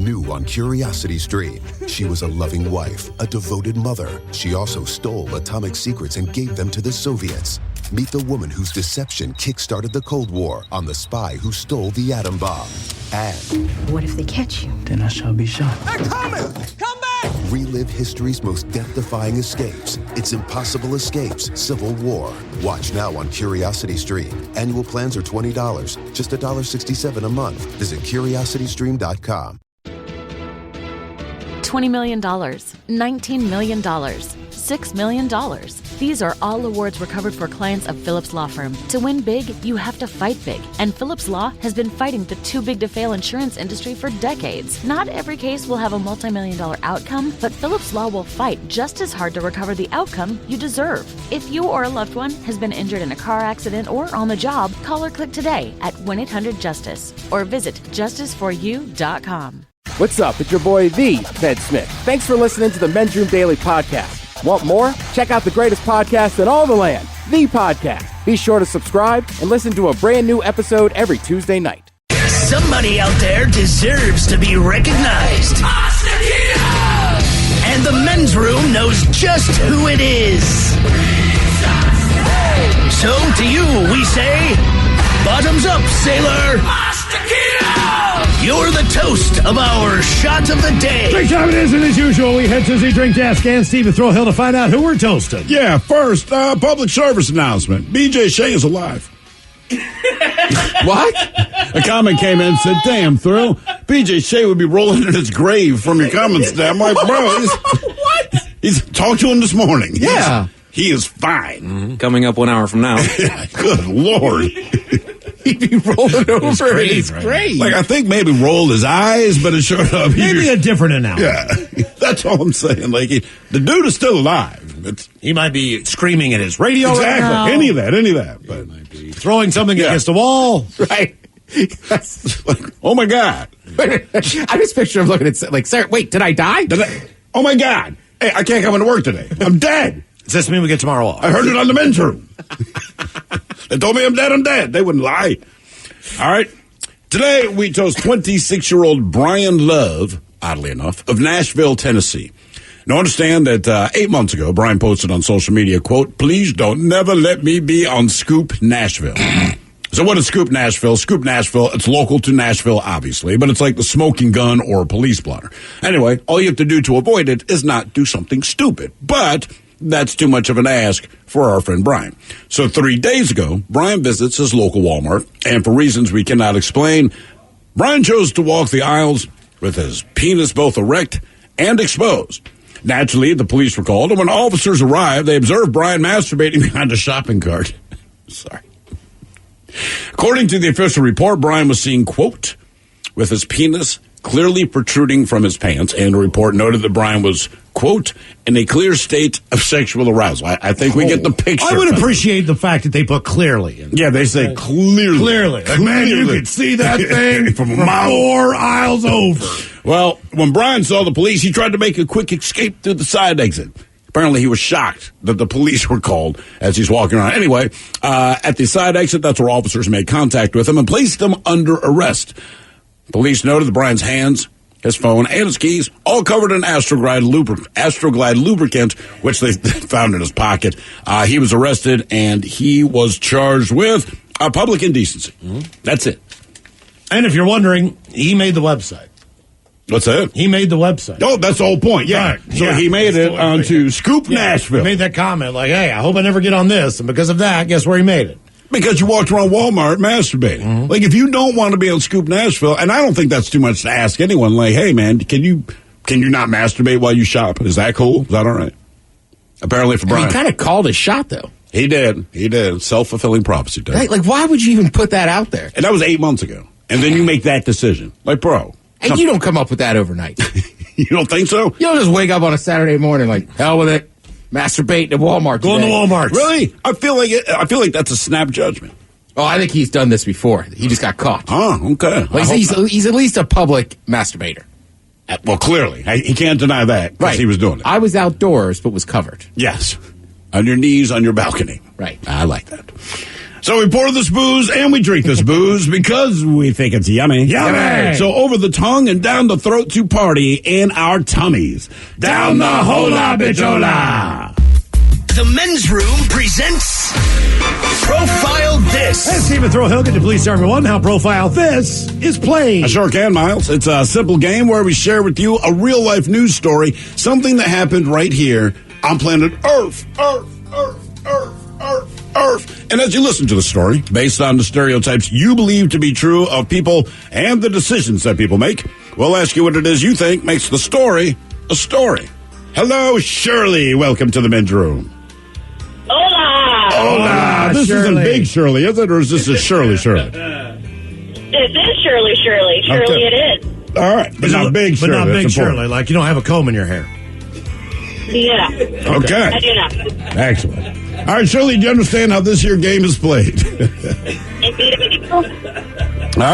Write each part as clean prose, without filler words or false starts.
New on Curiosity Stream. She was a loving wife, a devoted mother. She also stole atomic secrets and gave them to the Soviets. Meet the woman whose deception kick-started the Cold War on the spy who stole the atom bomb. And what if they catch you? Then I shall be shot. They're coming! Come back! relive history's most death-defying escapes. It's Impossible Escapes, Civil War. Watch now on Curiosity Stream. Annual plans are $20, just $1.67 a month. Visit curiositystream.com. $20 million, $19 million, $6 million. These are all awards recovered for clients of Phillips Law Firm. To win big, you have to fight big. And Phillips Law has been fighting the too-big-to-fail insurance industry for decades. Not every case will have a multi-million-dollar outcome, but Phillips Law will fight just as hard to recover the outcome you deserve. If you or a loved one has been injured in a car accident or on the job, call or click today at 1-800-JUSTICE or visit justiceforyou.com. What's up? It's your boy, The Ted Smith. Thanks for listening to the Men's Room Daily Podcast. Want more? Check out the greatest podcast in all the land, The Podcast. Be sure to subscribe and listen to a brand new episode every Tuesday night. Somebody out there deserves to be recognized. And the Men's Room knows just who it is. So to you, we say, bottoms up, sailor. You're the toast of our shot of the day. Drink time it is, and as usual, we head to the drink desk and Steve at Thrill Hill to find out who we're toasting. Yeah, first, public service announcement. BJ Shea is alive. What? A comment came in and said, damn, Thrill, BJ Shea would be rolling in his grave from your comments today. I'm like, bro, he's talked to him this morning. Yeah. He is fine. Mm-hmm. Coming up 1 hour from now. Good Lord. He'd be rolling over in his grave. Like, I think maybe rolled his eyes, but it showed up. Maybe a different analogy. Yeah, that's all I'm saying. Like, the dude is still alive. He might be screaming at his radio right now. Any of that. But might be throwing something against the wall. Right. Like, oh, my God. I just picture him looking at, like, sir, wait, did I die? Oh, my God. Hey, I can't come into work today. I'm dead. Does this mean we get tomorrow off? I heard it on the Men's Room. They told me I'm dead. They wouldn't lie. All right. Today, we toast 26-year-old Brian Love, oddly enough, of Nashville, Tennessee. Now, understand that 8 months ago, Brian posted on social media, quote, please don't never let me be on Scoop Nashville. So what is Scoop Nashville? Scoop Nashville, it's local to Nashville, obviously, but it's like the smoking gun or a police blotter. Anyway, all you have to do to avoid it is not do something stupid. But that's too much of an ask for our friend Brian. So 3 days ago, Brian visits his local Walmart, and for reasons we cannot explain, Brian chose to walk the aisles with his penis both erect and exposed. Naturally, the police were called, and when officers arrived, they observed Brian masturbating behind a shopping cart. Sorry. According to the official report, Brian was seen, quote, with his penis clearly protruding from his pants, and the report noted that Brian was, quote, in a clear state of sexual arousal. I think we get the picture. I would appreciate the fact that they put clearly in. Yeah, they say clearly. Clearly. Like, man, you could see that thing from 4 aisles over. Well, when Brian saw the police, he tried to make a quick escape through the side exit. Apparently, he was shocked that the police were called as he's walking around. Anyway, at the side exit, that's where officers made contact with him and placed him under arrest. Police noted that Brian's hands, his phone, and his keys all covered in Astroglide lubricant, which they found in his pocket. He was arrested, and he was charged with public indecency. Mm-hmm. That's it. And if you're wondering, he made the website. What's that? He made the website. Oh, that's the whole point, yeah. Right. So he made it onto Scoop Nashville. He made that comment like, hey, I hope I never get on this. And because of that, guess where he made it? Because you walked around Walmart masturbating. Mm-hmm. Like, if you don't want to be on Scoop Nashville, and I don't think that's too much to ask anyone, like, hey, man, can you not masturbate while you shop? Is that cool? Is that all right? Apparently for Brian. He kind of called his shot, though. He did. Self-fulfilling prophecy. Right? Like, why would you even put that out there? And that was 8 months ago. And then you make that decision. Like, bro. And you don't come up with that overnight. You don't think so? You don't just wake up on a Saturday morning like, hell with it. Masturbate at Walmart. Go to Walmart. Really? I feel like that's a snap judgment. Oh, I think he's done this before. He just got caught. Oh, okay. Well, he's at least a public masturbator. Well, clearly. He can't deny that because he was doing it. I was outdoors, but was covered. Yes. On your knees, on your balcony. Right. I like that. So we pour this booze and we drink this booze because we think it's yummy. Yummy! So over the tongue and down the throat to party in our tummies. Down the hola bichola! The Men's Room presents Profile This. Hey, Stephen Throwhill, could you please tell everyone how Profile This is played? I sure can, Miles. It's a simple game where we share with you a real-life news story, something that happened right here on planet Earth. And as you listen to the story, based on the stereotypes you believe to be true of people and the decisions that people make, we'll ask you what it is you think makes the story a story. Hello, Shirley. Welcome to the Men's Room. Hola! Hola. This Shirley. isn't Big Shirley, is it? Or is this a Shirley? This is Shirley. Surely Okay. it is. All right, but not Big Shirley. But not That's Big important. Shirley. Like, you don't have a comb in your hair. Yeah, Okay. I do not. Excellent. All right, Shirley, do you understand how this here game is played? Indeed, I do. All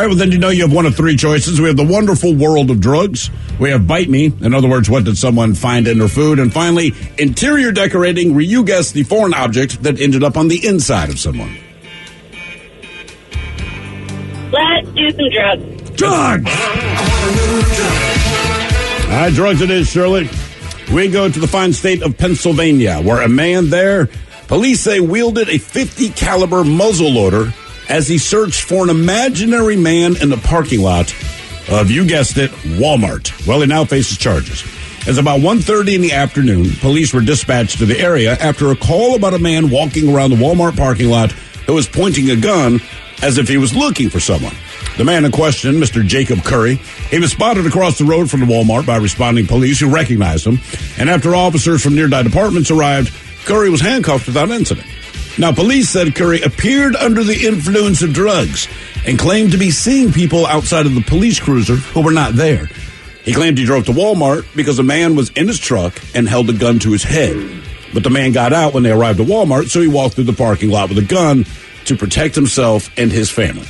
right, well, then you know you have one of three choices. We have the wonderful world of drugs. We have bite me. In other words, what did someone find in their food? And finally, interior decorating, where you guess the foreign object that ended up on the inside of someone. Let's do some drugs. Drugs! All right, drugs it is, Shirley. We go to the fine state of Pennsylvania, where a man there, police say, wielded a .50 caliber muzzle loader as he searched for an imaginary man in the parking lot of, you guessed it, Walmart. Well, he now faces charges. It's about 1:30 in the afternoon. Police were dispatched to the area after a call about a man walking around the Walmart parking lot who was pointing a gun as if he was looking for someone. The man in question, Mr. Jacob Curry, he was spotted across the road from the Walmart by responding police who recognized him. And after officers from nearby departments arrived, Curry was handcuffed without incident. Now, police said Curry appeared under the influence of drugs and claimed to be seeing people outside of the police cruiser who were not there. He claimed he drove to Walmart because a man was in his truck and held a gun to his head. But the man got out when they arrived at Walmart, so he walked through the parking lot with a gun to protect himself and his family.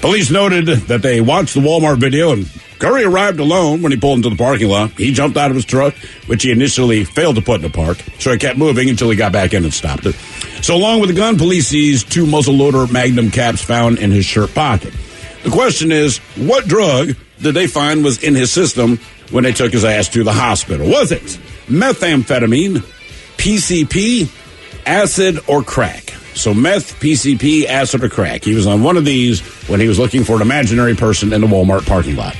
Police noted that they watched the Walmart video, and Curry arrived alone when he pulled into the parking lot. He jumped out of his truck, which he initially failed to put in the park, so he kept moving until he got back in and stopped it. So along with the gun, police seized 2 muzzleloader Magnum caps found in his shirt pocket. The question is, what drug did they find was in his system when they took his ass to the hospital? Was it methamphetamine, PCP, acid, or crack? So meth, PCP, acid, or crack. He was on one of these when he was looking for an imaginary person in the Walmart parking lot.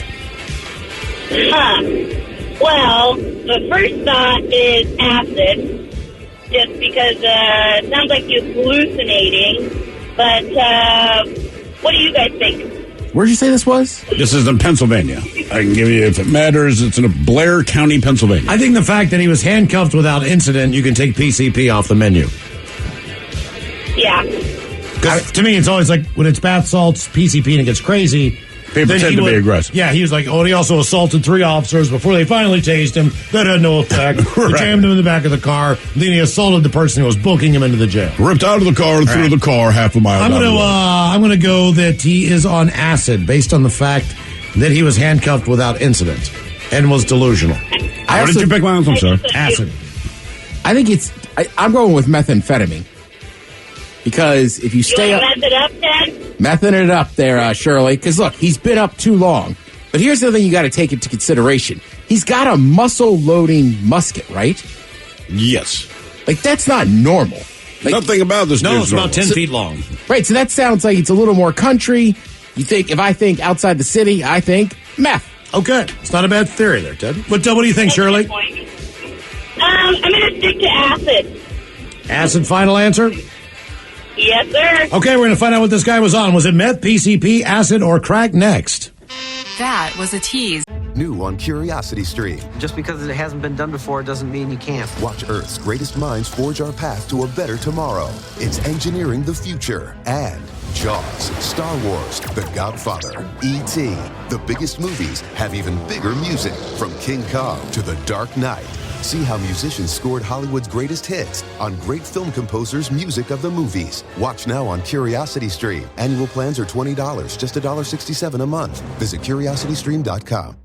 Well, the first thought is acid, just because it sounds like you're hallucinating. But what do you guys think? Where'd you say this was? This is in Pennsylvania. I can give you, if it matters, it's in Blair County, Pennsylvania. I think the fact that he was handcuffed without incident, you can take PCP off the menu. Yeah. Because to me, it's always like when it's bath salts, PCP, and it gets crazy. People then tend he to be would- aggressive. Yeah, he was like, oh, and he also assaulted 3 officers before they finally tased him. That had no effect. Right. They jammed him in the back of the car. Then he assaulted the person who was booking him into the jail. Ripped out of the car and threw the car half a mile I'm down the road. gonna go that he is on acid based on the fact that he was handcuffed without incident and was delusional. What did you pick, Miles? I'm sorry. Acid. I think I'm going with methamphetamine. Because if you You stay want up, to mess it up, Ted? mething it up there, Shirley. Because look, he's been up too long. But here's the thing you got to take into consideration. He's got a muscle loading musket, right? Yes. Like, that's not normal. Like, Nothing about this No, dude's it's about normal. 10 feet long. right, so that sounds like it's a little more country. If I think outside the city, I think meth. Okay, it's not a bad theory there, Ted. What do you think, Shirley? I'm going to stick to acid. Acid final answer? Yes, sir. Okay, we're going to find out what this guy was on. Was it meth, PCP, acid, or crack next? That was a tease. New on Curiosity Stream. Just because it hasn't been done before doesn't mean you can't. Watch Earth's greatest minds forge our path to a better tomorrow. It's engineering the future. And Jaws, Star Wars, The Godfather, E.T. The biggest movies have even bigger music. From King Kong to The Dark Knight. See how musicians scored Hollywood's greatest hits on great film composers' music of the movies. Watch now on Curiosity Stream. Annual plans are $20, just $1.67 a month. Visit CuriosityStream.com.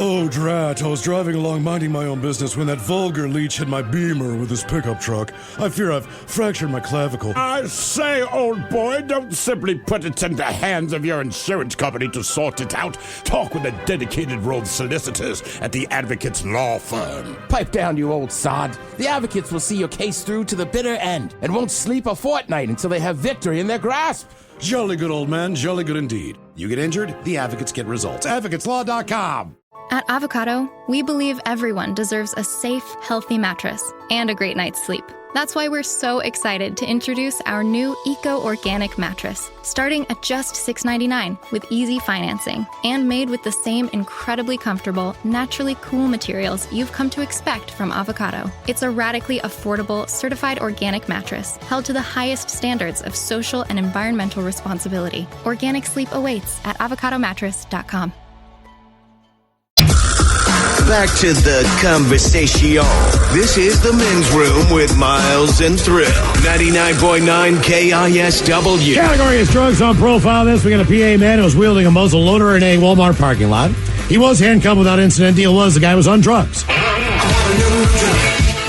Oh, drat. I was driving along minding my own business when that vulgar leech hit my Beamer with his pickup truck. I fear I've fractured my clavicle. I say, old boy, don't simply put it in the hands of your insurance company to sort it out. Talk with the dedicated road solicitors at the Advocates Law Firm. Pipe down, you old sod. The Advocates will see your case through to the bitter end and won't sleep a fortnight until they have victory in their grasp. Jolly good, old man. Jolly good indeed. You get injured, the Advocates get results. AdvocatesLaw.com. At Avocado, we believe everyone deserves a safe, healthy mattress and a great night's sleep. That's why we're so excited to introduce our new Eco-Organic mattress, starting at just $6.99 with easy financing and made with the same incredibly comfortable, naturally cool materials you've come to expect from Avocado. It's a radically affordable, certified organic mattress held to the highest standards of social and environmental responsibility. Organic sleep awaits at avocadomattress.com. Back to the conversation. This is the Men's Room with Miles and Thrill. 99.9 KISW. Category is drugs on profile. We got a PA man who was wielding a muzzle loader in a Walmart parking lot. He was handcuffed without incident. Deal was the guy was on drugs.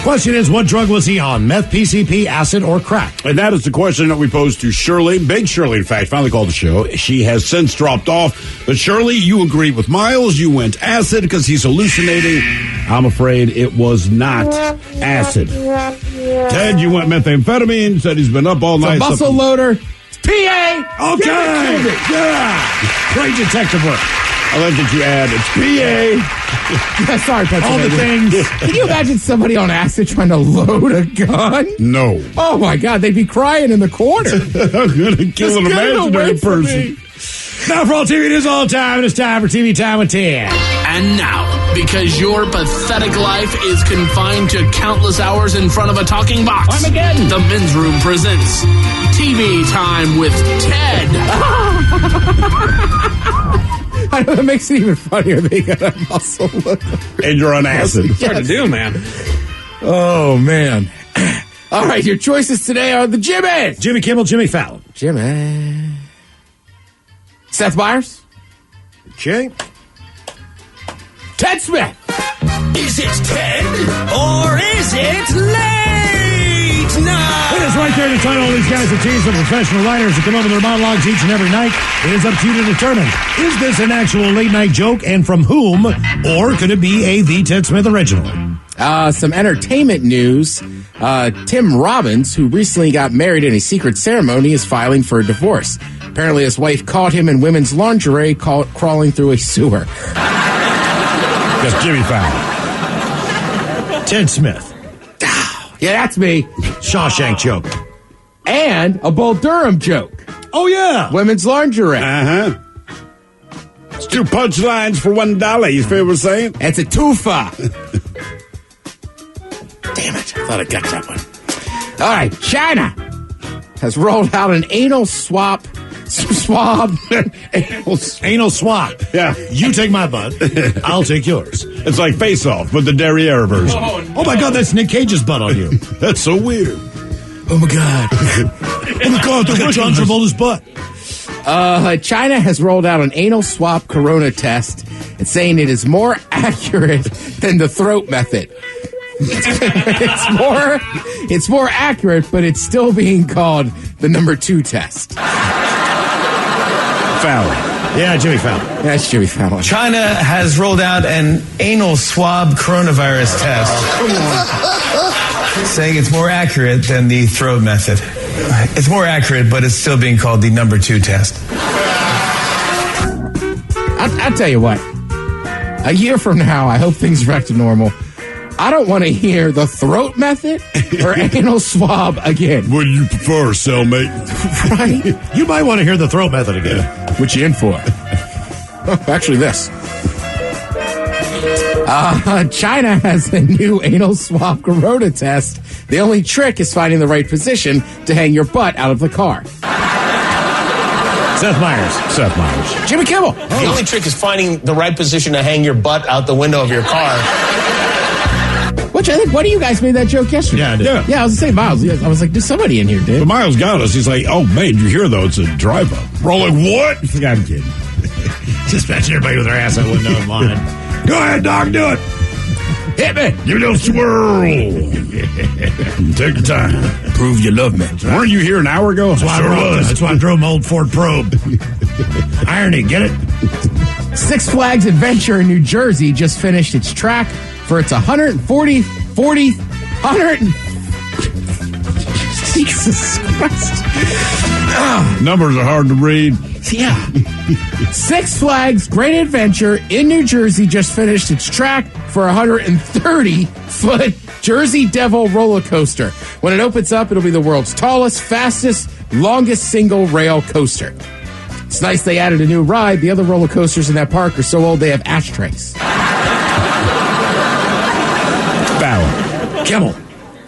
Question is, what drug was he on? Meth, PCP, acid, or crack? And that is the question that we posed to Shirley. Big Shirley, in fact, finally called the show. She has since dropped off. But Shirley, you agreed with Miles. You went acid because he's hallucinating. I'm afraid it was not acid. Ted, you went methamphetamine. Said he's been up all night. Muscle loader. PA. Okay. Yeah. Great detective work. I like that you add it's PA. Yeah, sorry, all the things. Can you imagine somebody on acid trying to load a gun? No. Oh, my God. They'd be crying in the corner. I'm going to kill an imaginary person. Now for all TV news all the time, it's time for TV Time with Ted. And now, because your pathetic life is confined to countless hours in front of a talking box, Armageddon. The Men's Room presents TV Time with Ted. I know, that makes it even funnier. They got a muscle look. And you're on acid. It's hard to do, man. Oh, man. All right, your choices today are the Jimmys. Jimmy Kimmel, Jimmy Fallon. Jimmy. Seth Meyers. Okay. Ted Smith. Is it Ted or is it late night? It is right there to title. All these guys are teams of professional writers that come up with their monologues each and every night. It is up to you to determine, is this an actual late-night joke, and from whom, or could it be a The Ted Smith original? Some entertainment news. Tim Robbins, who recently got married in a secret ceremony, is filing for a divorce. Apparently his wife caught him in women's lingerie crawling through a sewer. That's Jimmy Fallon. Ted Smith. Yeah, that's me. Shawshank joke. And a Bull Durham joke. Oh, yeah. Women's lingerie. Uh-huh. It's 2 punchlines for $1, you feel what I'm saying? It's a twofer. Damn it. I thought I got that one. All right. China has rolled out an anal swab. Anal swap. Yeah. You take my butt. I'll take yours. It's like Face Off, but the derriere version. Oh, my God, that's Nick Cage's butt on you. That's so weird. Oh, my God. Oh, my God, that's John Travolta's butt. China has rolled out an anal swab corona test and saying it is more accurate than the throat method. It's more accurate, but it's still being called the number 2 test. Fallon. Yeah, Jimmy Fallon. Yeah, it's Jimmy Fallon. China has rolled out an anal swab coronavirus test, saying it's more accurate than the throat method. It's more accurate, but it's still being called the number 2 test. I'll tell you what. A year from now, I hope things are back to normal. I don't want to hear the throat method or anal swab again. What do you prefer, cellmate? Right? You might want to hear the throat method again. What you in for? Actually, this. China has a new anal swab corona test. The only trick is finding the right position to hang your butt out of the car. Seth Meyers. Jimmy Kimmel. The only trick is finding the right position to hang your butt out the window of your car. Which I think one of you guys made that joke yesterday. Yeah, I did. Yeah, I was the same, Miles. I was like, there's somebody in here, dude. But Miles got us. He's like, oh, man, you hear, though, it's a drive-up. We're all like, what? I'm kidding. Just imagine everybody with their ass out window in line. Go ahead, Doc, do it. Hit me. Give it a little swirl. Take your time. Prove you love me. Weren't you here an hour ago? That's why I drove my old Ford Probe. Irony, get it? Six Flags Adventure in New Jersey just finished its track for its 100 Jesus Christ. Numbers are hard to read. Yeah. Six Flags Great Adventure in New Jersey just finished its track for a 130-foot Jersey Devil roller coaster. When it opens up, it'll be the world's tallest, fastest, longest single rail coaster. It's nice they added a new ride. The other roller coasters in that park are so old they have ashtrays. Fallon. Kimmel.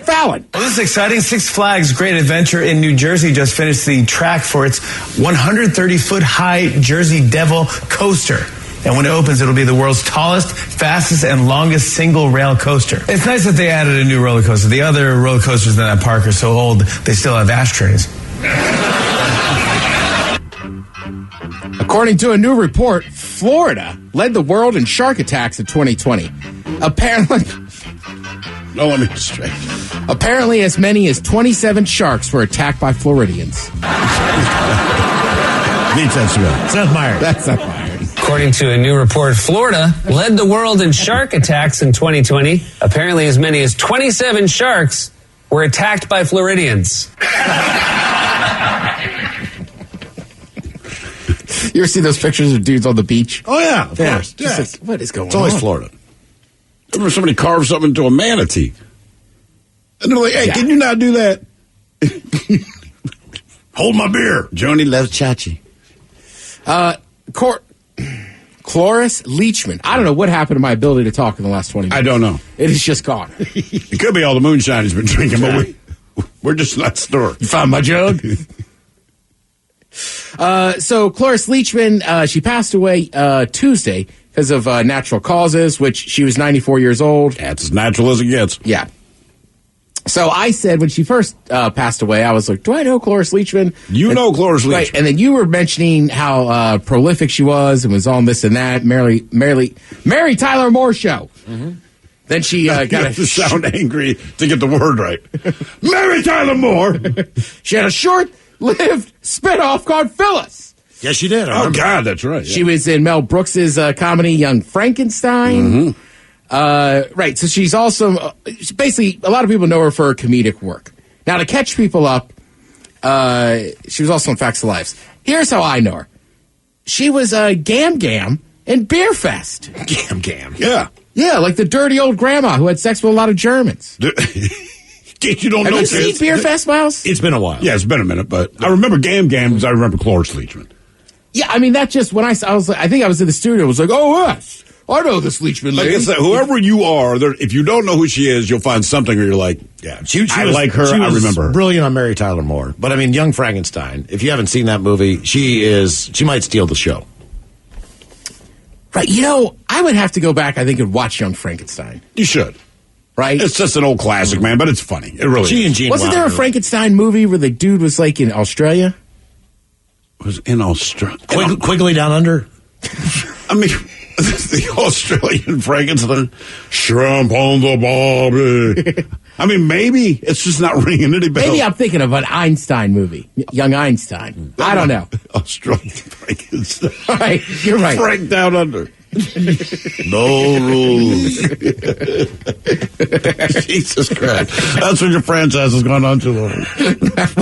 Fallon. Well, this is exciting. Six Flags Great Adventure in New Jersey just finished the track for its 130-foot high Jersey Devil coaster. And when it opens, it'll be the world's tallest, fastest, and longest single rail coaster. It's nice that they added a new roller coaster. The other roller coasters in that park are so old, they still have ashtrays. According to a new report, Florida led the world in shark attacks in 2020. Apparently, no, let me straight. Apparently, as many as 27 sharks were attacked by Floridians. Seth Meyers. That's Seth Meyers. According to a new report, Florida led the world in shark attacks in 2020. Apparently, as many as 27 sharks were attacked by Floridians. You ever see those pictures of dudes on the beach? Oh, yeah, of course. Yeah. Like, what is going on? It's always Florida. I remember somebody carved something into a manatee. And they're like, hey, can you not do that? Hold my beer. Joni loves Chachi. Cloris Leachman. I don't know what happened to my ability to talk in the last 20 minutes. I don't know. It is just gone. It could be all the moonshine he's been drinking, but we're just not sure. You found my jug? So Cloris Leachman, she passed away Tuesday because of natural causes, which she was 94 years old. That's as natural as it gets. Yeah. So I said when she first passed away, I was like, do I know Cloris Leachman? You know Cloris Leachman. Right. And then you were mentioning how prolific she was and was on this and that. Mary Tyler Moore show. Mm-hmm. Then she got to sound angry to get the word right. Mary Tyler Moore. She had a short-lived spinoff called Phyllis. Yes, she did. Oh, God, that's right. Yeah. She was in Mel Brooks's comedy Young Frankenstein. Mm-hmm. Right, so she's also, basically, a lot of people know her for her comedic work. Now, to catch people up, she was also in Facts of Lives. Here's how I know her. She was Gam Gam in Beer Fest. Gam Gam. Yeah. Yeah, like the dirty old grandma who had sex with a lot of Germans. You don't Have know you seen Beer Fest, Miles? It's been a while. Yeah, it's been a minute, but I remember Gam Gam because I remember Cloris Leachman. Yeah, I mean, that just, when I was like, I think I was in the studio, I was like, oh, yes. I know this Leachman lady. Like I said, whoever you are, if you don't know who she is, you'll find something where you're like, yeah, I like her, I remember her. Brilliant on Mary Tyler Moore. But I mean, Young Frankenstein, if you haven't seen that movie, she might steal the show. Right, I would have to go back, I think, and watch Young Frankenstein. You should. Right? It's just an old classic, man, but it's funny. It really is. Wasn't there a Frankenstein movie where the dude was like in Australia? Was in Australia? Quigley Down Under? I mean, the Australian Frankenstein. Shrimp on the barbie. I mean, maybe. It's just not ringing any bells. Maybe I'm thinking of an Einstein movie. Young Einstein. I don't know. Australian Frankenstein. Right, you're right. Frank Down Under. No rules. Jesus Christ. That's what your franchise has gone on too long.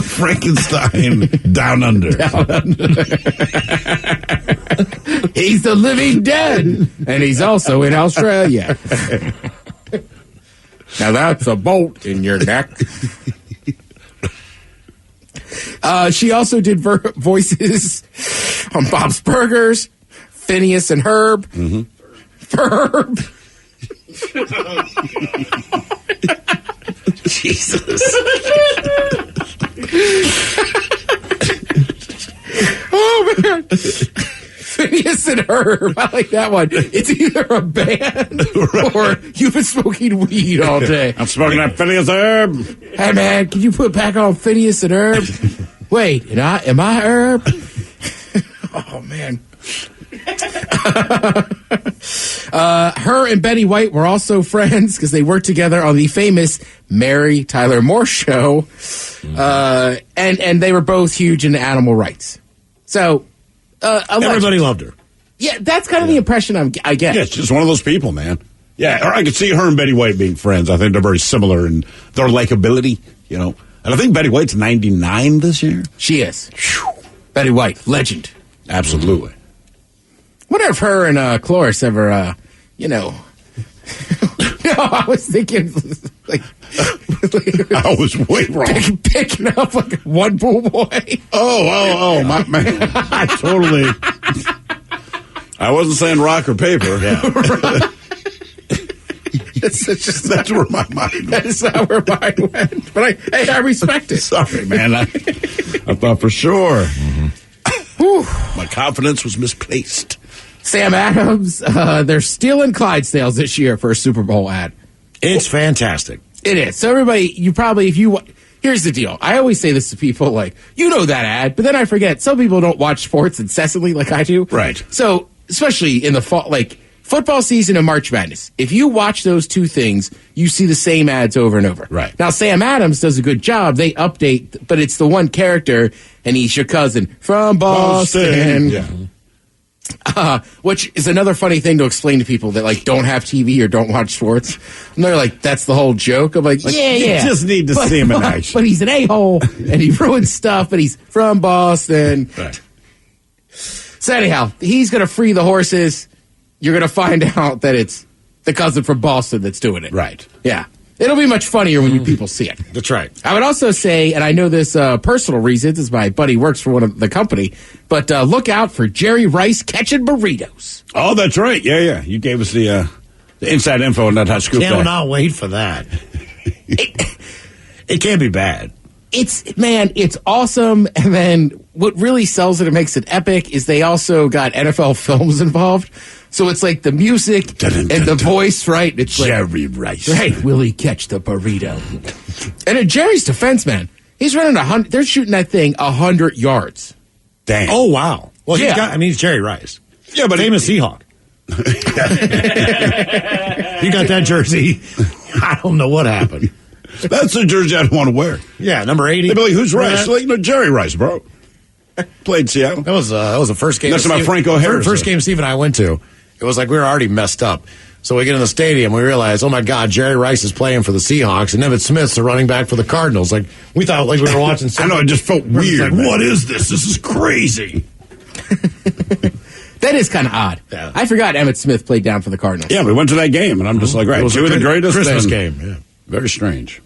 Frankenstein Down Under. He's the living dead. And he's also in Australia. Now that's a bolt in your neck. She also did voices on Bob's Burgers, Phineas and Herb. Mm-hmm. Ferb. Jesus. Oh, man. Phineas and Herb. I like that one. It's either a band or you've been smoking weed all day. I'm smoking that Phineas Herb. Hey, man, can you put back on Phineas and Herb? Wait, am I Herb? Oh, man. Her and Betty White were also friends because they worked together on the famous Mary Tyler Moore show. And they were both huge into animal rights. So, everybody loved her. Yeah, that's kind of the impression I get. Yeah, it's just one of those people, man. Yeah, or I could see her and Betty White being friends. I think they're very similar in their likability, you know. And I think Betty White's 99 this year. She is. Betty White, legend. Absolutely. Wonder if her and Cloris ever, you know... I was thinking, like... I was way wrong. Picking up, like, one pool boy. Oh, my man. I totally... I wasn't saying rock or paper. Yeah. That's where my mind went. That's not where mine went. But I respect it. Sorry, man. I thought for sure. My confidence was misplaced. Sam Adams, they're stealing Clydesdales this year for a Super Bowl ad. It's fantastic. It is. So everybody, here's the deal. I always say this to people, like, you know that ad, but then I forget. Some people don't watch sports incessantly like I do. Right. So, especially in the fall, like, football season and March Madness. If you watch those two things, you see the same ads over and over. Right. Now, Sam Adams does a good job. They update, but it's the one character, and he's your cousin from Boston. Yeah. Which is another funny thing to explain to people that, like, don't have TV or don't watch sports. And they're like, that's the whole joke. I'm like, yeah. You just need to see him in action. But he's an a-hole, and he ruins stuff, but he's from Boston. Right. So anyhow, he's going to free the horses. You're going to find out that it's the cousin from Boston that's doing it. Right. Yeah. It'll be much funnier when people see it. That's right. I would also say, and I know this personal reasons, as my buddy works for one of the company, but look out for Jerry Rice catching burritos. Oh, that's right. Yeah. You gave us the inside info on that hot scoop. Cannot wait for that. It can't be bad. It's awesome. And then what really sells it and makes it epic is they also got NFL Films involved. So it's like the music and the voice, right? It's Jerry Rice. Right. Will he catch the burrito? And in Jerry's defense, man, he's running 100. They're shooting that thing 100 yards. Damn. Oh, wow. Well, yeah. he's Jerry Rice. Yeah, but famous Seahawk. You got that jersey. I don't know what happened. That's the jersey I don't want to wear. Yeah, number 80. They'd be like, who's Rice? Like, Jerry Rice, bro. Played Seattle. That was the first game. That's my Franco Harris. First game Steve and I went to. It was like we were already messed up. So we get in the stadium, we realize, oh my God, Jerry Rice is playing for the Seahawks, and Emmitt Smith's the running back for the Cardinals. Like we thought, like we were watching. I know, it just felt weird. Like, what is this? This is crazy. That is kind of odd. Yeah. I forgot Emmitt Smith played down for the Cardinals. Yeah, we went to that game, and I'm just like, right, it was two of the greatest Christmas game. Yeah. Very strange.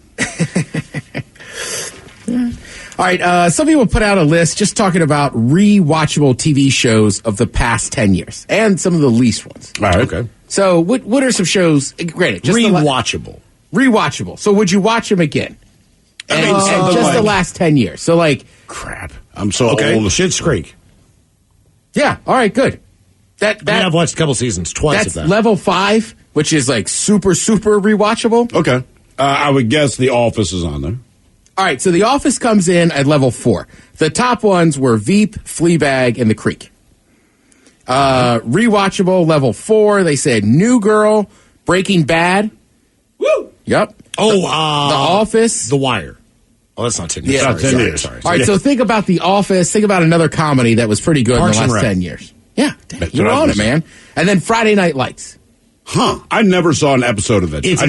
All right, some people put out a list just talking about rewatchable TV shows of the past 10 years and some of the least ones. All right, okay. So what are some shows, granted, just rewatchable. Rewatchable. So would you watch them again? And just the last 10 years. So like... Crap. I'm so old. Schitt's Creek. Yeah, all right, good. I've watched a couple seasons, twice of that. That's level 5, which is like super, super rewatchable. Okay. I would guess The Office is on there. All right, so The Office comes in at level 4. The top ones were Veep, Fleabag, and The Creek. Rewatchable, level 4. They said New Girl, Breaking Bad. Woo! Yep. Oh, The Office. The Wire. Oh, that's not 10 years. Yeah, Sorry. All right, so think about The Office. Think about another comedy that was pretty good Parks in the last and Rec. 10 years. Yeah, you're on it, man. And then Friday Night Lights. Huh. I never saw an episode of it. It's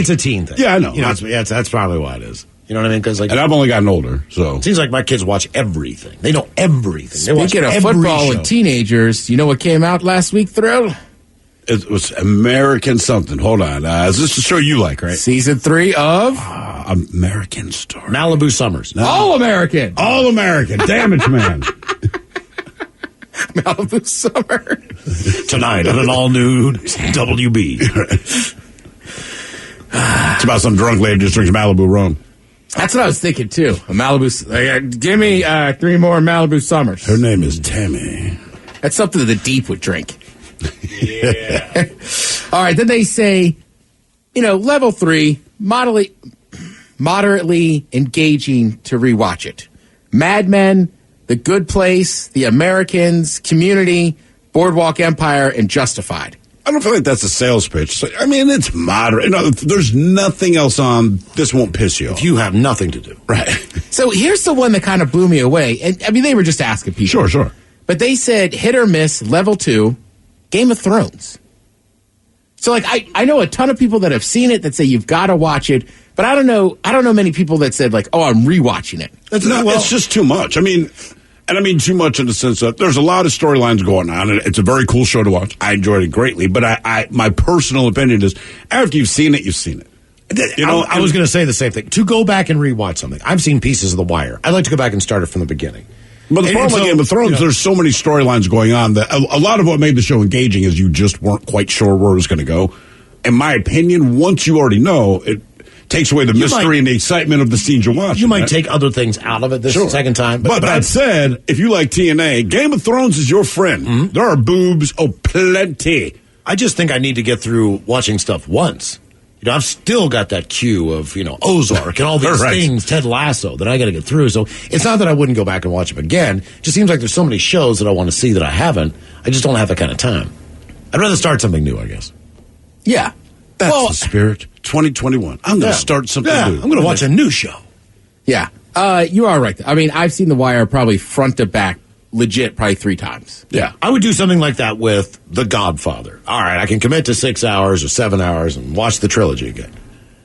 a teen thing. Yeah, I know. That's probably why it is. You know what I mean? Because and I've only gotten older, so it seems like my kids watch everything. They know everything. Speaking of football and teenagers, you know what came out last week, Thrill? It was American something. Hold on. Is this the show you like, right? Season 3 of American Story. Malibu Summers. No. All American. All American. Damage Man. Malibu Summer. Tonight on an all-new WB. It's about some drunk lady just drinks Malibu rum. That's what I was thinking, too. A Malibu. Give me 3 more Malibu Summers. Her name is Tammy. That's something the deep would drink. Yeah. All right, then they say, level 3, moderately engaging to rewatch it. Mad Men, The Good Place, The Americans, Community, Boardwalk Empire, and Justified. I don't feel like that's a sales pitch. So, I mean, it's moderate. No, there's nothing else on. This won't piss you off. If you have nothing to do. Right. So here's the one that kind of blew me away. And I mean, they were just asking people. Sure. But they said hit or miss, level 2, Game of Thrones. So, like, I know a ton of people that have seen it that say you've got to watch it, but I don't know many people that said, like, oh, I'm rewatching it. It's just too much. I mean too much in the sense that there's a lot of storylines going on, and it's a very cool show to watch. I enjoyed it greatly, but my personal opinion is after you've seen it, you've seen it. You know, I was going to say the same thing. To go back and rewatch something. I've seen pieces of The Wire. I'd like to go back and start it from the beginning. But the problem with Game of Thrones, there's so many storylines going on that a lot of what made the show engaging is you just weren't quite sure where it was going to go. In my opinion, once you already know, it takes away the mystery and the excitement of the scenes you're watching. You might take other things out of it this second time. But that said, if you like TNA, Game of Thrones is your friend. Mm-hmm. There are boobs, plenty. I just think I need to get through watching stuff once. You know, I've still got that queue of, Ozark and all these things, Ted Lasso, that I got to get through. So it's not that I wouldn't go back and watch them again. It just seems like there's so many shows that I want to see that I haven't. I just don't have that kind of time. I'd rather start something new, I guess. Yeah. That's the spirit. 2021. I'm going to start something new. I'm going to watch a new show. Yeah. You are right. I mean, I've seen The Wire probably front to back, legit, probably 3 times. Yeah. I would do something like that with The Godfather. All right, I can commit to 6 hours or 7 hours and watch the trilogy again.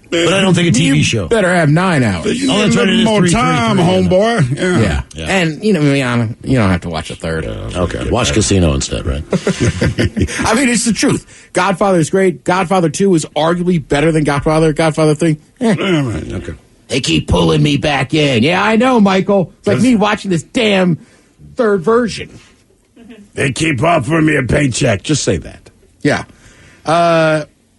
But I don't think a TV show. Better have 9 hours. You need a little more time, homeboy. Yeah. And, you don't have to watch a third. Okay. Watch Casino instead, right? I mean, it's the truth. Godfather is great. Godfather 2 is arguably better than Godfather. Godfather 3, Okay. They keep pulling me back in. Yeah, I know, Michael. It's like me watching this damn third version. They keep offering me a paycheck. Just say that. Yeah.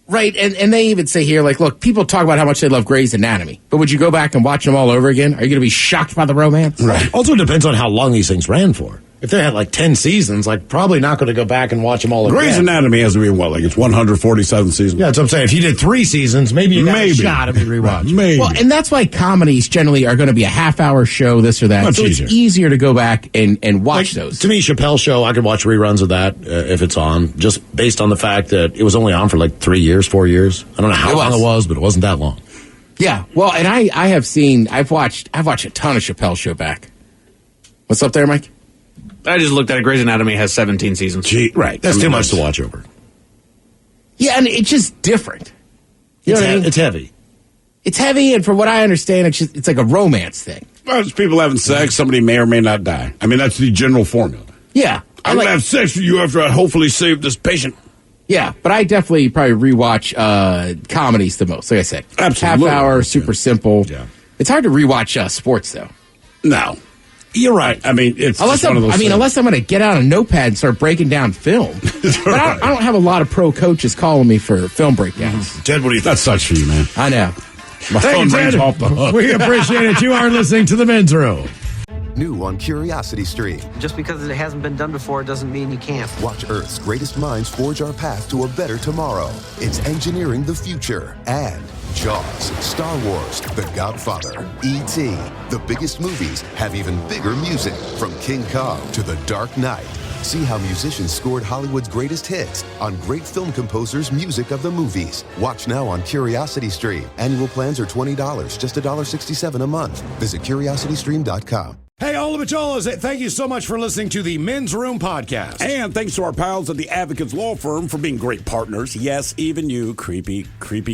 Right, and they even say here, like, look, people talk about how much they love Grey's Anatomy, but would you go back and watch them all over again? Are you going to be shocked by the romance? Right. Also, it depends on how long these things ran for. If they had, 10 seasons, probably not going to go back and watch them all again. Grey's Anatomy has to be, it's 147 seasons? Yeah, that's what I'm saying. If you did 3 seasons, maybe you got a shot at me rewatch. Maybe. Well, and that's why comedies generally are going to be a half-hour show, this or that. Much so easier. It's easier to go back and watch those. To me, Chappelle's Show, I could watch reruns of that if it's on, just based on the fact that it was only on for 3 years, 4 years. I don't know how long it was, but it wasn't that long. Yeah, well, and I've watched a ton of Chappelle's Show back. What's up there, Mike? I just looked at it. Grey's Anatomy has 17 seasons. Right. That's too much to watch over. Yeah, and it's just different. You know what I mean? It's heavy. It's heavy, and from what I understand, it's like a romance thing. Well, it's people having sex. Somebody may or may not die. I mean, that's the general formula. Yeah. I'm going to have sex with you after I hopefully save this patient. Yeah, but I definitely probably rewatch comedies the most. Like I said, absolutely. Half hour, super simple. Yeah. It's hard to rewatch sports, though. No. You're right. I mean, it's unless I'm going to get out a notepad and start breaking down film. But I don't have a lot of pro coaches calling me for film breakdowns. Mm-hmm. Ted, what do you think? That sucks for you, man. I know. My phone rings off the hook. We appreciate it. You are listening to The Men's Room. New on Curiosity Stream. Just because it hasn't been done before doesn't mean you can't. Watch Earth's greatest minds forge our path to a better tomorrow. It's engineering the future. And Jaws, Star Wars, The Godfather, E.T. The biggest movies have even bigger music. From King Kong to The Dark Knight. See how musicians scored Hollywood's greatest hits on great film composers' music of the movies. Watch now on Curiosity Stream. Annual plans are $20, just $1.67 a month. Visit curiositystream.com. Hey, all of it, y'all. Thank you so much for listening to the Men's Room Podcast. And thanks to our pals at the Advocates Law Firm for being great partners. Yes, even you, creepy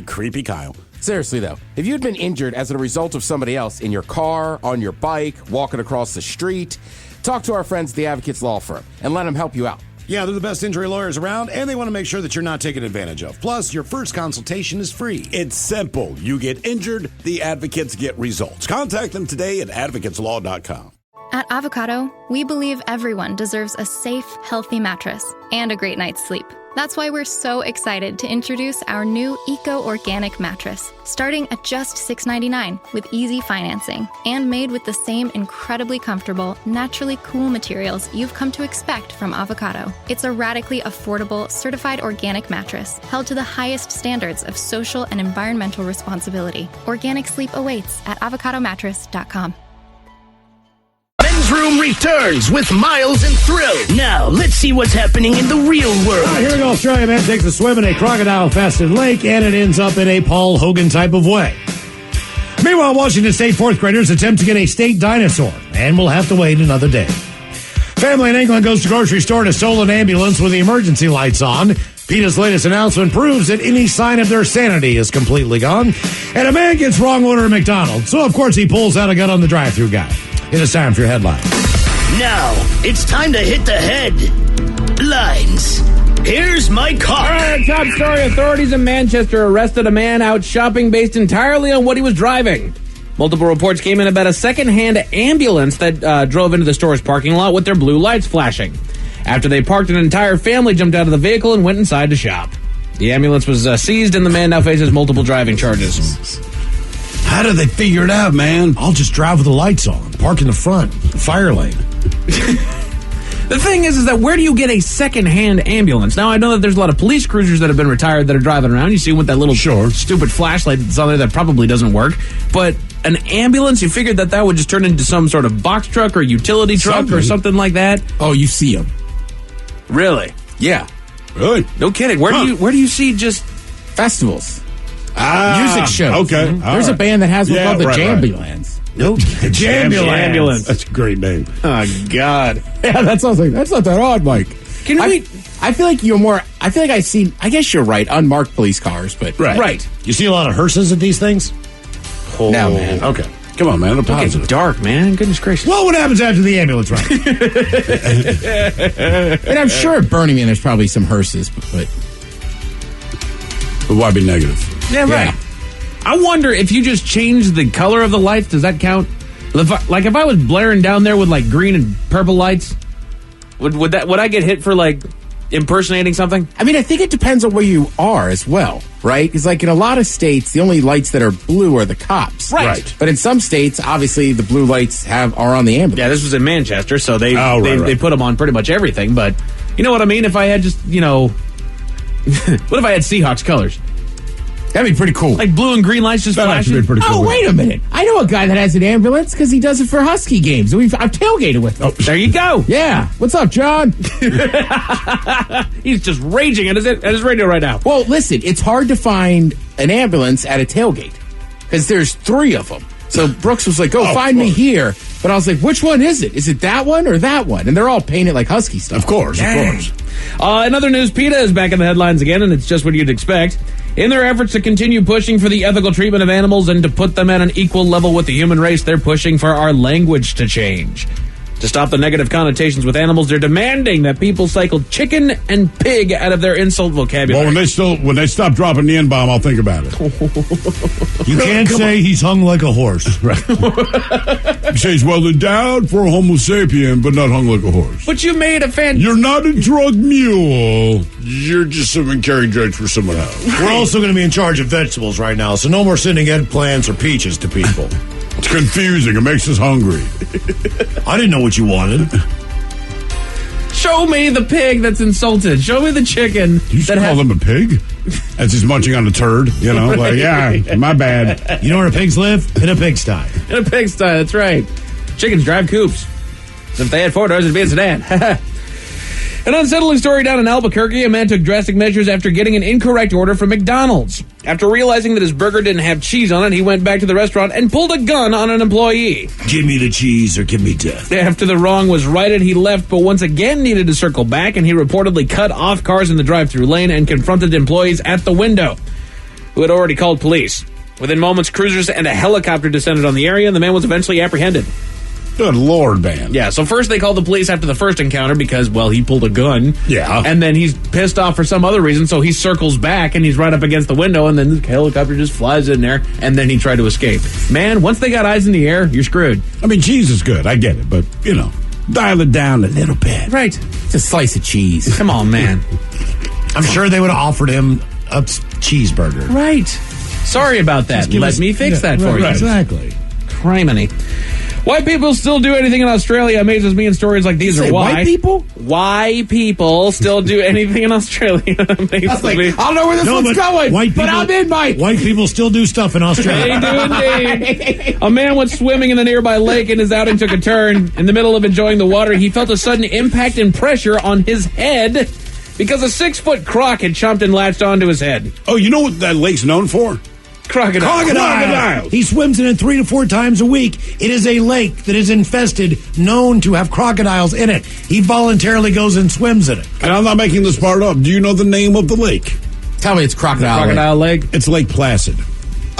Kyle. Seriously, though, if you'd been injured as a result of somebody else in your car, on your bike, walking across the street, talk to our friends at the Advocates Law Firm and let them help you out. Yeah, they're the best injury lawyers around, and they want to make sure that you're not taken advantage of. Plus, your first consultation is free. It's simple. You get injured, the advocates get results. Contact them today at advocateslaw.com. At Avocado, we believe everyone deserves a safe, healthy mattress and a great night's sleep. That's why we're so excited to introduce our new Eco-Organic mattress, starting at just $6.99 with easy financing and made with the same incredibly comfortable, naturally cool materials you've come to expect from Avocado. It's a radically affordable, certified organic mattress held to the highest standards of social and environmental responsibility. Organic sleep awaits at avocadomattress.com. Room returns with Miles and Thrill. Now, let's see what's happening in the real world. Here we go. Australia man takes a swim in a crocodile-infested lake, and it ends up in a Paul Hogan type of way. Meanwhile, Washington State fourth graders attempt to get a state dinosaur, and will have to wait another day. Family in England goes to grocery store in a stolen ambulance with the emergency lights on. PETA's latest announcement proves that any sign of their sanity is completely gone. And a man gets wrong order at McDonald's, so of course he pulls out a gun on the drive-thru guy. It is time for your headline. Now, it's time to hit the headlines. Here's my car. All right, top story. Authorities in Manchester arrested a man out shopping based entirely on what he was driving. Multiple reports came in about a second-hand ambulance that drove into the store's parking lot with their blue lights flashing. After they parked, an entire family jumped out of the vehicle and went inside to shop. The ambulance was seized, and the man now faces multiple driving charges. How do they figure it out, man? I'll just drive with the lights on, park in the front, fire lane. The thing is that where do you get a second-hand ambulance? Now, I know that there's a lot of police cruisers that have been retired that are driving around. You see them with that little stupid flashlight that's on there that probably doesn't work. But an ambulance, you figured that would just turn into some sort of box truck or utility truck or something like that? Oh, you see them. Really? Yeah. Really? No kidding. Where do you see just festivals? Music shows. Okay. There's a band that has one called the Jambulands. No, Jambulands. That's a great name. Oh, God. Yeah, that sounds like, that's not that odd, Mike. I feel like you're more, I guess you're right, unmarked police cars, but. Right. You see a lot of hearses at these things? No, man. Okay. Come on, man. It's dark, man. Goodness gracious. Well, what happens after the ambulance ride? And I'm sure at Burning Man there's probably some hearses, but why be negative? Yeah, right. Yeah. I wonder if you just change the color of the lights, does that count? If I was blaring down there with like green and purple lights, would I get hit for like impersonating something? I mean, I think it depends on where you are as well, right? Because like in a lot of states, the only lights that are blue are the cops. Right. But in some states, obviously the blue lights are on the ambulance. Yeah, this was in Manchester, so they put them on pretty much everything. But you know what I mean? If I had just, what if I had Seahawks colors? That'd be pretty cool. Like blue and green lights just flashing. Be pretty cool. Oh, wait a minute. I know a guy that has an ambulance because he does it for Husky games. I've tailgated with him. Oh, there you go. Yeah. What's up, John? He's just raging at his radio right now. Well, listen, it's hard to find an ambulance at a tailgate because there's 3 of them. So Brooks was like, find me here. But I was like, which one is it? Is it that one or that one? And they're all painted like Husky stuff. Of course. In other news, PETA is back in the headlines again, and it's just what you'd expect. In their efforts to continue pushing for the ethical treatment of animals and to put them at an equal level with the human race, they're pushing for our language to change. To stop the negative connotations with animals, they're demanding that people cycle chicken and pig out of their insult vocabulary. Well, when they stop dropping the N-bomb, I'll think about it. You can't say he's hung like a horse. Right. He says, well endowed for a Homo sapien, but not hung like a horse. But you made a fan. You're not a drug mule. You're just someone carrying drugs for someone else. We're also going to be in charge of vegetables right now, so no more sending eggplants or peaches to people. It's confusing. It makes us hungry. I didn't know what you wanted. Show me the pig that's insulted. Show me the chicken. You should call them a pig? As he's munching on a turd, like, yeah, my bad. You know where pigs live? In a pigsty. In a pigsty, that's right. Chickens drive coops. So if they had 4 doors, it'd be a sedan. An unsettling story down in Albuquerque. A man took drastic measures after getting an incorrect order from McDonald's. After realizing that his burger didn't have cheese on it, he went back to the restaurant and pulled a gun on an employee. Give me the cheese or give me death. After the wrong was righted, he left, but once again needed to circle back, and he reportedly cut off cars in the drive-thru lane and confronted employees at the window, who had already called police. Within moments, cruisers and a helicopter descended on the area, and the man was eventually apprehended. Good Lord, man. Yeah, so first they called the police after the first encounter because, well, he pulled a gun. Yeah. And then he's pissed off for some other reason, so he circles back and he's right up against the window, and then the helicopter just flies in there, and then he tried to escape. Man, once they got eyes in the air, you're screwed. I mean, cheese is good. I get it, but, dial it down a little bit. Right. It's a slice of cheese. Come on, man. I'm sure they would have offered him a cheeseburger. Right. Sorry about that. Let me fix that for you. Exactly. Criminy. White people still do anything in Australia amazes me in stories like these are why. White people? Why people still do anything in Australia amazes me. I don't know where this one's going, but I'm in, Mike. White people still do stuff in Australia. They do indeed. A man went swimming in the nearby lake and his outing took a turn. In the middle of enjoying the water, he felt a sudden impact and pressure on his head because a 6-foot croc had jumped and latched onto his head. Oh, you know what that lake's known for? Crocodile. He swims in it 3 to 4 times a week. It is a lake that is infested, known to have crocodiles in it. He voluntarily goes and swims in it. And I'm not making this part up. Do you know the name of the lake? Tell me it's Crocodile Lake. It's Lake Placid.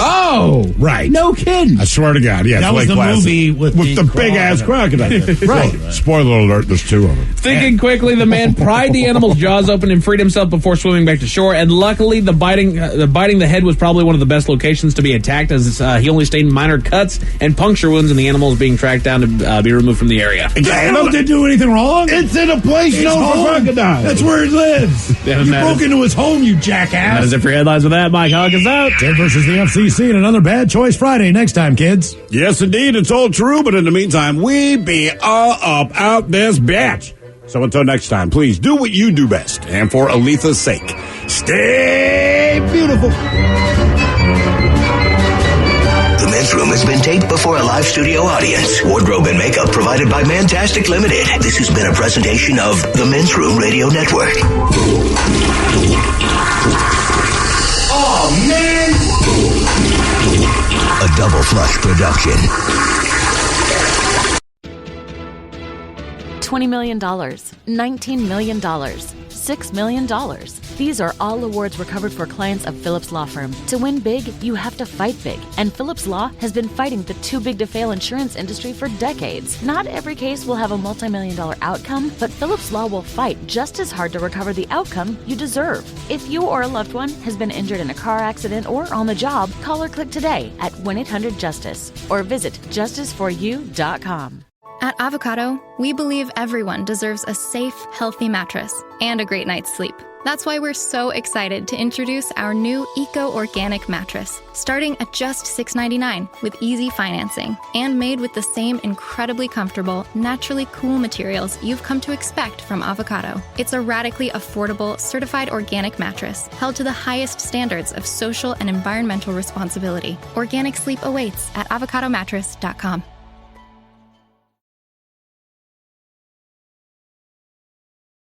Oh, right. No kidding. I swear to God, yeah. That was Lake the Placid. movie with the big ass crocodile. Right. Well, spoiler alert: there's 2 of them. Thinking quickly, the man pried the animal's jaws open and freed himself before swimming back to shore. And luckily, the biting the head was probably one of the best locations to be attacked, as he only sustained minor cuts and puncture wounds, and the animal is being tracked down to be removed from the area. The animal didn't do anything wrong. It's in a place known for crocodiles. That's where it lives. You broke into his home, you jackass. That is it for headlines with that. Mike Hawkins out. Ted versus the FCC and another bad choice Friday next time, kids. Yes, indeed, it's all true. But in the meantime, we be all up out this bitch. So until next time, please do what you do best, and for Aletha's sake, stay beautiful. The Men's Room has been taped before a live studio audience. Wardrobe and makeup provided by Mantastic Limited. This has been a presentation of the Men's Room Radio Network. Oh, man! A Double Flush production. $20 million, $19 million, $6 million. These are all awards recovered for clients of Phillips Law Firm. To win big, you have to fight big. And Phillips Law has been fighting the too-big-to-fail insurance industry for decades. Not every case will have a multi-million-dollar outcome, but Phillips Law will fight just as hard to recover the outcome you deserve. If you or a loved one has been injured in a car accident or on the job, call or click today at 1-800-JUSTICE or visit justiceforyou.com. At Avocado, we believe everyone deserves a safe, healthy mattress and a great night's sleep. That's why we're so excited to introduce our new Eco-Organic mattress, starting at just $6.99 with easy financing and made with the same incredibly comfortable, naturally cool materials you've come to expect from Avocado. It's a radically affordable, certified organic mattress held to the highest standards of social and environmental responsibility. Organic sleep awaits at avocadomattress.com.